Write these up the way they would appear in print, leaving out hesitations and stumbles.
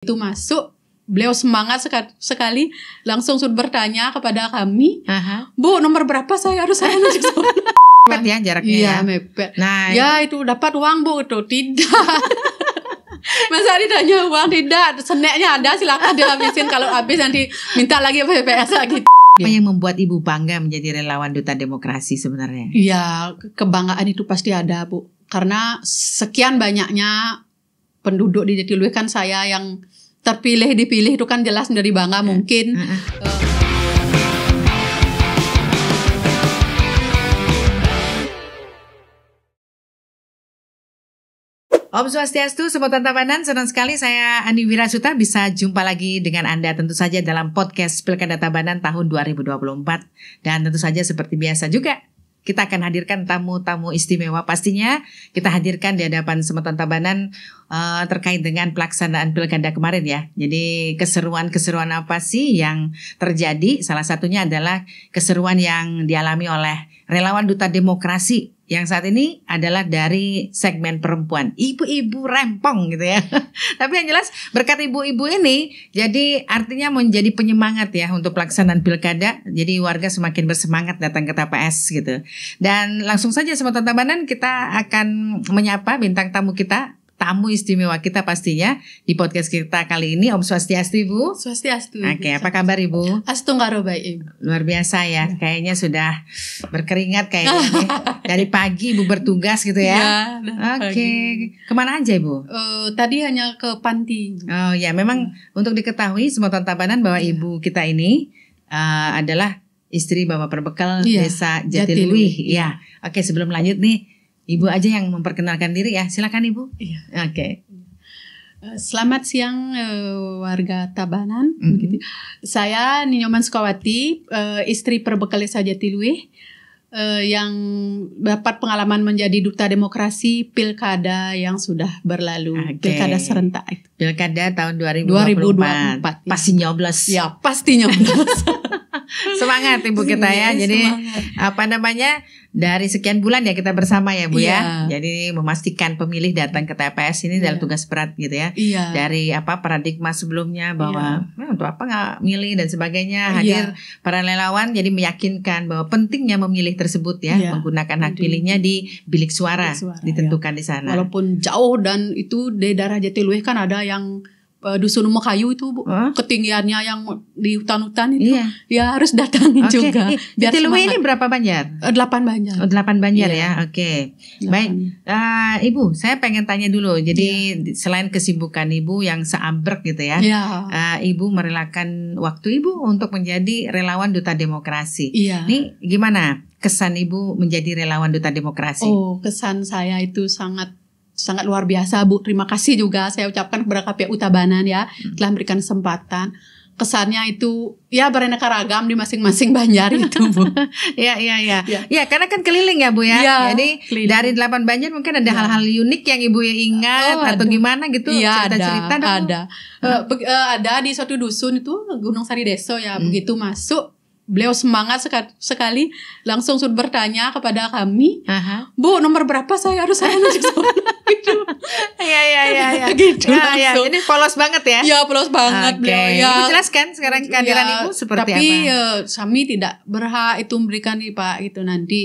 Itu masuk, beliau semangat sekali, langsung sudah bertanya kepada kami, Bu, nomor berapa saya harus menuju sana? Mepet ya jaraknya. Iya, mepet. Nah, ya itu dapat uang Bu, itu tidak. Masa ditanya uang tidak, seneknya ada silakan dihabisin, kalau habis nanti minta lagi PPS lagi. apa yang membuat Ibu bangga menjadi relawan Duta Demokrasi sebenarnya? Iya, kebanggaan itu pasti ada Bu, karena sekian banyaknya penduduk di Jatiluwih, kan saya yang terpilih dipilih itu kan jelas dari bangga mungkin. Om Swastiastu, Sobat Tabanan, senang sekali saya Andi Wirasuta bisa jumpa lagi dengan Anda tentu saja dalam podcast Pilkada Tabanan tahun 2024. Dan tentu saja seperti biasa juga kita akan hadirkan tamu-tamu istimewa, pastinya kita hadirkan di hadapan Sobat Tabanan terkait dengan pelaksanaan Pilkada kemarin ya. Jadi keseruan-keseruan apa sih yang terjadi? Salah satunya adalah keseruan yang dialami oleh relawan Duta Demokrasi yang saat ini adalah dari segmen perempuan, ibu-ibu rempong gitu ya. Tapi yang jelas berkat ibu-ibu ini, jadi artinya menjadi penyemangat ya untuk pelaksanaan pilkada. Jadi warga semakin bersemangat datang ke TPS gitu. Dan langsung saja Sobat Tabanan, kita akan menyapa bintang tamu kita, tamu istimewa kita pastinya di podcast kita kali ini. Om Swastiastu Ibu. Swastiastu. Oke, apa kabar Ibu? Astungaro baik. Luar biasa ya, kayaknya sudah berkeringat kayaknya nih. Dari pagi Ibu bertugas gitu ya. Oke, kemana aja Ibu? Tadi hanya ke panti. Oh ya, memang untuk diketahui semua Tabanan bahwa Ibu kita ini adalah istri Bapak Perbekal Desa Jatiluwih. Ya, oke, sebelum lanjut nih, Ibu aja yang memperkenalkan diri ya, silakan Ibu. Iya. Oke. Selamat siang warga Tabanan. Begitu. Saya Ninyoman Sukawati, istri Perbekal Desa Jatiluwih, yang dapat pengalaman menjadi Duta Demokrasi Pilkada yang sudah berlalu. Pilkada serentak itu. Pilkada tahun 2024. Pasti nyoblos. Ya, pasti nyoblos. Semangat Ibu kita ya. Jadi semangat. Dari sekian bulan ya kita bersama ya Bu ya. Jadi memastikan pemilih datang ke TPS ini adalah tugas berat gitu ya. Dari paradigma sebelumnya bahwa untuk apa nggak milih dan sebagainya, hadir para relawan jadi meyakinkan bahwa pentingnya memilih tersebut ya, menggunakan hak pilihnya di bilik suara ditentukan di sana. Walaupun jauh, dan itu di daerah Jatiluwih kan ada yang dusun Mekayu itu Bu, ketinggiannya yang di hutan-hutan itu, ya harus datangin juga. Jatiluwih ini berapa banjar? 8 banjar. 8 banjar ya, oke. Baik, Ibu, saya pengen tanya dulu. Jadi selain kesibukan Ibu yang seambrek gitu ya, Ibu merelakan waktu Ibu untuk menjadi relawan Duta Demokrasi. Ini gimana kesan Ibu menjadi relawan Duta Demokrasi? Oh, kesan saya itu sangat luar biasa Bu. Terima kasih juga saya ucapkan kepada KPU Tabanan ya, telah memberikan kesempatan. Kesannya itu ya beraneka ragam di masing-masing banjar itu Bu. Ya, karena kan keliling ya Bu ya. Jadi keliling. Dari 8 banjar mungkin ada hal-hal unik yang Ibu ingat atau gimana gitu. Cerita-cerita dong. Ada di suatu dusun itu, Gunung Sari Deso ya. Begitu masuk, beliau semangat sekali, langsung sudah bertanya kepada kami, Bu, nomor berapa saya harus menuju sana? Gitu. Ya. Gitu. Jadi polos banget ya. Ya, polos banget beliau. Ya. Ibu jelaskan sekarang kehadiran Ibu seperti tapi, apa? Tapi kami tidak berhak itu memberikan nih Pak, itu nanti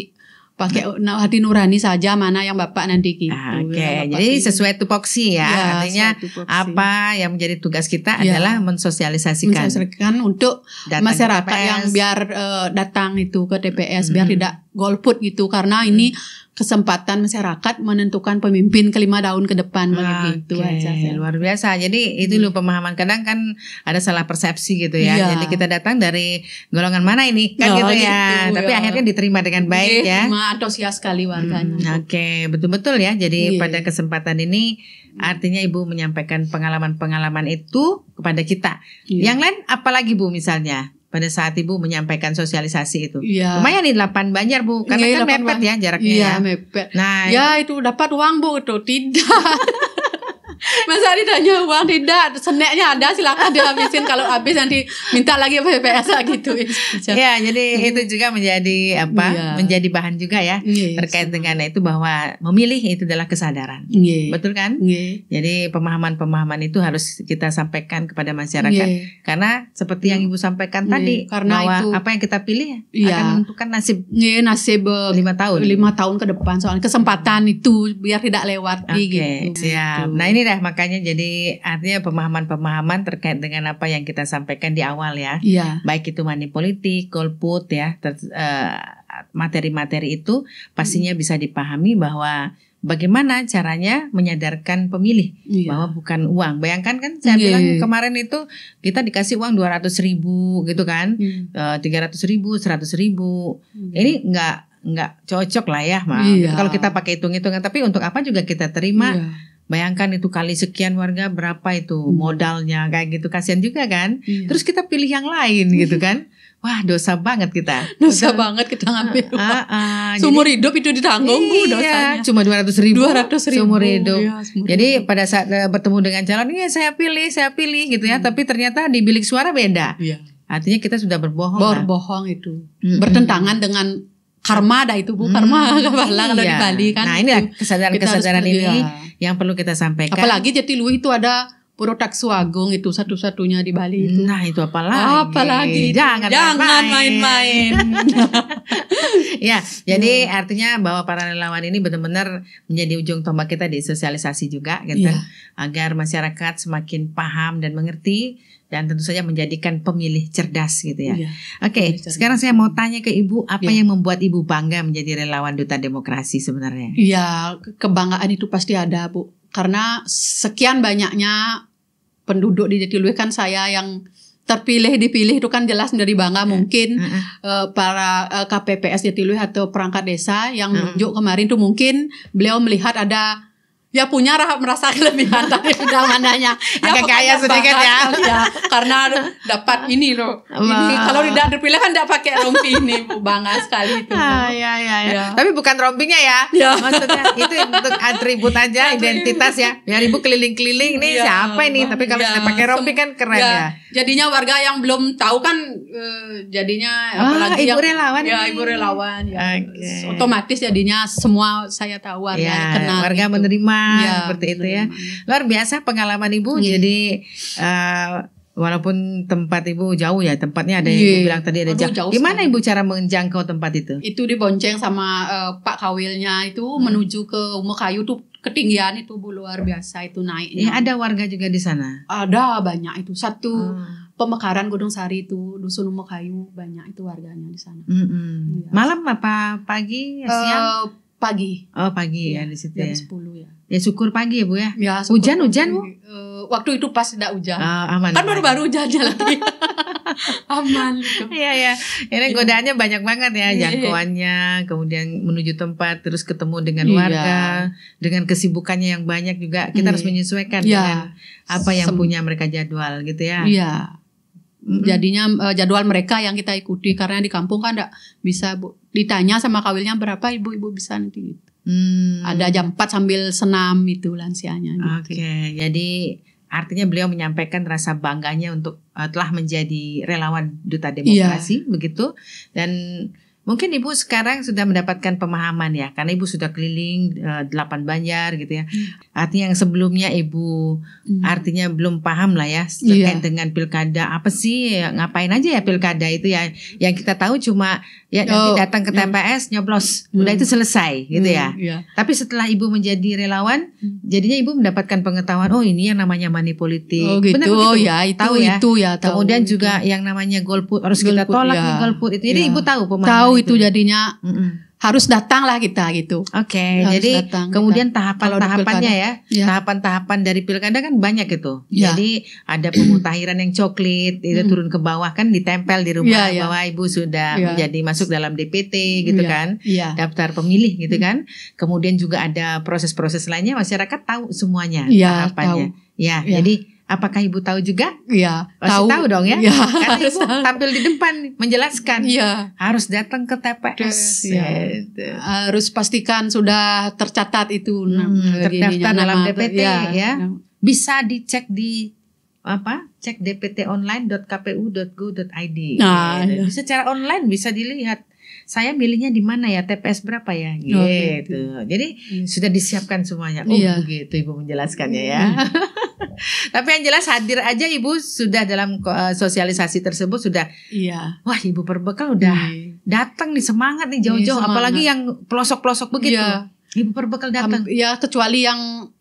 pakai hati nurani saja mana yang Bapak nanti gitu. Jadi sesuai tupoksi ya. Artinya tupoksi. Apa yang menjadi tugas kita adalah mensosialisasikan untuk masyarakat yang biar datang itu ke TPS, biar tidak golput gitu, karena ini kesempatan masyarakat menentukan pemimpin ke 5 tahun ke depan begitu aja. Luar biasa. Jadi itu loh pemahaman, kadang kan ada salah persepsi gitu ya. Jadi kita datang dari golongan mana ini kan gitu ya. Tapi akhirnya diterima dengan baik ya. Antusias sekali warganya. Betul-betul ya. Jadi pada kesempatan ini artinya Ibu menyampaikan pengalaman-pengalaman itu kepada kita. Yang lain apalagi Bu misalnya? Pada saat Ibu menyampaikan sosialisasi itu. Lumayan nih 8 banjar Bu, karena kan mepet ya jaraknya. Mepet. Nah, itu dapat uang Bu, itu tidak. Masa ditanya uang tidak, seneknya ada silakan dihabisin, kalau habis nanti minta lagi PPS gitu. Ya, jadi itu juga menjadi menjadi bahan juga ya terkait dengan itu, bahwa memilih itu adalah kesadaran. Betul kan? Jadi pemahaman-pemahaman itu harus kita sampaikan kepada masyarakat. Karena seperti yang Ibu sampaikan tadi, karena bahwa itu, apa yang kita pilih akan menentukan nasib. Nasib 5 tahun. 5 tahun ke depan, soalnya kesempatan itu biar tidak lewat gitu. Siap. Nah, ini dah makanya jadi artinya pemahaman-pemahaman terkait dengan apa yang kita sampaikan di awal ya. Baik itu money politik, golput ya, materi-materi itu pastinya bisa dipahami bahwa bagaimana caranya menyadarkan pemilih bahwa bukan uang. Bayangkan kan saya bilang kemarin itu kita dikasih uang 200.000 gitu kan, 300.000, 100.000. Ini nggak cocok lah ya, kalau kita pakai hitung-hitungan. Tapi untuk apa juga kita terima? Bayangkan itu kali sekian warga berapa itu modalnya, kayak gitu, kasihan juga kan. Terus kita pilih yang lain gitu kan. Wah, dosa banget kita. Dosa banget kita ngambil. Seumur hidup itu ditanggung dosanya. Cuma 200.000 seumur hidup. Jadi hidup. pada saat bertemu dengan calon, saya pilih gitu ya. Tapi ternyata di bilik suara beda. Artinya kita sudah berbohong. Berbohong itu. Bertentangan dengan karma itu, Bu. Karma kalau di Bali kan. Nah, ini kesadaran ini yang perlu kita sampaikan. Apalagi Jatiluwih itu ada Puro Taksuagung, itu satu-satunya di Bali itu. Nah, itu apalagi. Jangan main-main. Ya, jadi artinya bahwa para relawan ini benar-benar menjadi ujung tombak kita di sosialisasi juga gitu. Agar masyarakat semakin paham dan mengerti, dan tentu saja menjadikan pemilih cerdas gitu ya. Oke, sekarang saya mau tanya ke Ibu, apa yang membuat Ibu bangga menjadi relawan Duta Demokrasi sebenarnya? Iya, kebanggaan itu pasti ada, Bu. Karena sekian banyaknya penduduk di Jatiluwih, kan saya yang dipilih itu kan jelas dari bangga. Mungkin para KPPS Jatiluwih atau perangkat desa yang nunjuk kemarin tuh mungkin beliau melihat ada punya merasa kelebihan tadi namanya. Agak kaya sedikit ya. Karena dapat ini loh. Ini kalau tidak terpilih kan tidak pakai rompi ini, bangga sekali itu. Tapi bukan rompinya ya. Maksudnya itu untuk atribut aja, identitas ya. Biar Ibu keliling-keliling nih siapa ini. Tapi kalau sudah pakai rompi kan keren ya. Jadinya warga yang belum tahu kan jadinya apalagi Ibu relawan. Ibu relawan. Otomatis jadinya semua saya tahu warga kenal. Warga menerima. Seperti itu ya. Luar biasa pengalaman Ibu. Jadi walaupun tempat Ibu jauh ya, tempatnya ada yang Ibu bilang tadi ada jauh. Gimana Ibu cara menjangkau tempat itu? Itu dibonceng sama Pak Kawilnya itu menuju ke Umekayu tuh, ketinggian itu Bu, luar biasa itu naiknya. Ada warga juga di sana? Ada banyak itu. Satu pemekaran Gunung Sari itu, Dusun Umekayu, banyak itu warganya di sana. Malam apa pagi, siang? Pagi. Oh, pagi ya di situ jam ya. 10 ya. Ya syukur pagi ya Bu ya. Hujan Bu? Waktu itu pas tidak hujan. Aman. Kan baru-baru hujannya lagi. Aman gitu. Iya. Ini godaannya banyak banget ya, jangkauannya, kemudian menuju tempat, terus ketemu dengan warga, dengan kesibukannya yang banyak juga. Kita harus menyesuaikan dengan apa yang punya mereka jadwal gitu ya. Iya. Jadinya jadwal mereka yang kita ikuti, karena di kampung kan enggak bisa Bu. Ditanya sama Kawilnya berapa ibu bisa nanti gitu. Ada jam 4 sambil senam itu lansianya gitu. Oke, jadi artinya beliau menyampaikan rasa bangganya untuk telah menjadi relawan Duta Demokrasi begitu. Dan mungkin Ibu sekarang sudah mendapatkan pemahaman ya, karena Ibu sudah keliling 8 banjar gitu ya. Artinya yang sebelumnya Ibu artinya belum paham lah ya terkait dengan pilkada, apa sih, ngapain aja ya pilkada itu ya. Yang kita tahu cuma nanti datang ke TPS nyoblos, udah itu selesai gitu ya. Tapi setelah Ibu menjadi relawan, jadinya Ibu mendapatkan pengetahuan, ini yang namanya money politik. Gitu. Benar begitu? Tahu ya. Tahu. Kemudian juga yang namanya golput, harus kita tolak nih golput itu. Jadi Ibu tahu pemahaman. Tahu itu jadinya harus datanglah kita gitu. Oke, jadi kemudian tahapan-tahapannya ya. Tahapan-tahapan dari pilkada kan banyak itu. Jadi ada pemutakhiran yang coklit, itu turun ke bawah kan ditempel di rumah bahwa Ibu sudah menjadi masuk dalam DPT gitu kan. Daftar pemilih gitu kan. Kemudian juga ada proses-proses lainnya, masyarakat tahu semuanya tahapannya. Jadi apakah Ibu tahu juga? Tahu dong ya. Karena Ibu tampil di depan menjelaskan. Harus datang ke TPS. Harus pastikan sudah tercatat itu. Terdaftar dalam DPT ya. bisa dicek di cek dptonline.kpu.go.id. Nah, gitu. iya. Bisa secara online, bisa dilihat saya milihnya di mana ya, TPS berapa ya, gitu. Jadi sudah disiapkan semuanya. Begitu Ibu menjelaskannya ya. Tapi yang jelas hadir aja Ibu sudah dalam sosialisasi tersebut sudah. Wah, Ibu Perbekal udah datang nih, semangat nih jauh-jauh, apalagi yang pelosok-pelosok begitu. Ibu Perbekal datang. Ya, kecuali yang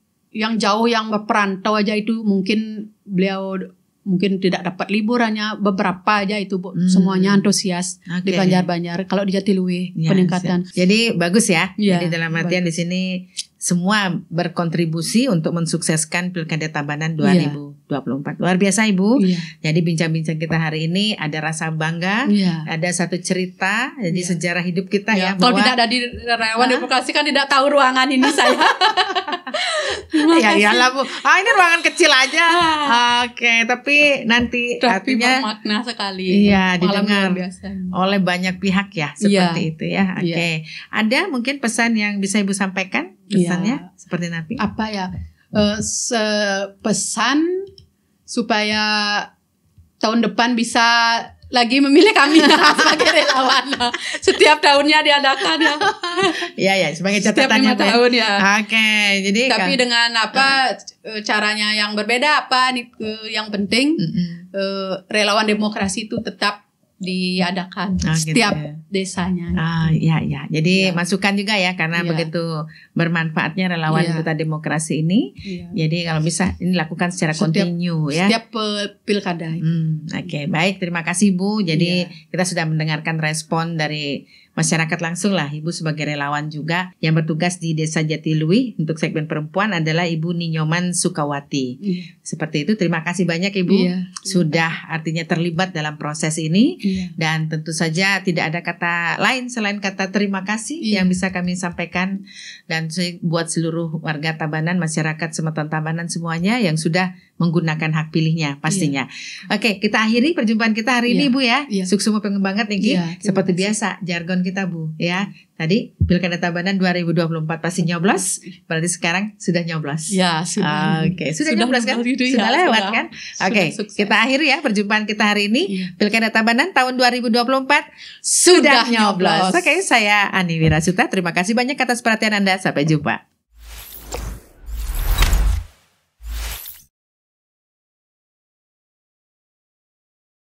jauh, yang perantau aja itu mungkin beliau mungkin tidak dapat libur, hanya beberapa aja itu Bu. Semuanya antusias di Banjar-Banjar. Kalau di Jatiluwih peningkatan. Jadi bagus ya. Jadi dalam artian bagus. di sini semua berkontribusi untuk mensukseskan Pilkada Tabanan 2024. Luar biasa Ibu. Jadi bincang-bincang kita hari ini ada rasa bangga, ada satu cerita, jadi sejarah hidup kita ya. Kalau tidak ada di relawan demokrasi kan tidak tahu ruangan ini saya. Ya iyalah Bu. Ini ruangan kecil aja. Oke, tapi nanti artinya bermakna sekali. Iya, didengar oleh banyak pihak ya, seperti itu ya. Oke. Ada mungkin pesan yang bisa Ibu sampaikan? Pesannya seperti Napi? Apa ya? Pesan supaya tahun depan bisa lagi memilih kami sebagai relawan. Setiap tahunnya diadakan ya. Iya, sebagai catatannya. Setiap 5 tahun ya. Oke, jadi tapi dengan caranya yang berbeda yang penting relawan demokrasi itu tetap diadakan setiap desanya. Iya. Jadi masukan juga ya, karena begitu bermanfaatnya relawan duta demokrasi ini. Jadi kalau bisa ini lakukan secara kontinu ya. Setiap pilkada. Oke, baik, terima kasih Bu. Jadi kita sudah mendengarkan respon dari masyarakat langsung lah. Ibu sebagai relawan juga yang bertugas di Desa Jatiluwih untuk segmen perempuan adalah Ibu Ninyoman Sukawati. Seperti itu, terima kasih banyak Ibu sudah artinya terlibat dalam proses ini. Dan tentu saja tidak ada kata lain selain kata terima kasih yang bisa kami sampaikan dan buat seluruh warga Tabanan, masyarakat Semeton Tabanan semuanya yang sudah menggunakan hak pilihnya pastinya. Oke, kita akhiri perjumpaan kita hari ini Bu ya. Suksuma pengembangan tinggi seperti biasa jargon kita Bu ya. Tadi Pilkada Tabanan 2024 pasti nyoblos, berarti sekarang sudah nyoblos. Ya, sudah. Oke, sudah nyoblos kan? Sudah lewat kan? Oke, kita akhiri ya perjumpaan kita hari ini. Pilkada Tabanan tahun 2024 sudah nyoblos. Oke, saya Ani Wirasuta. Terima kasih banyak atas perhatian Anda. Sampai jumpa.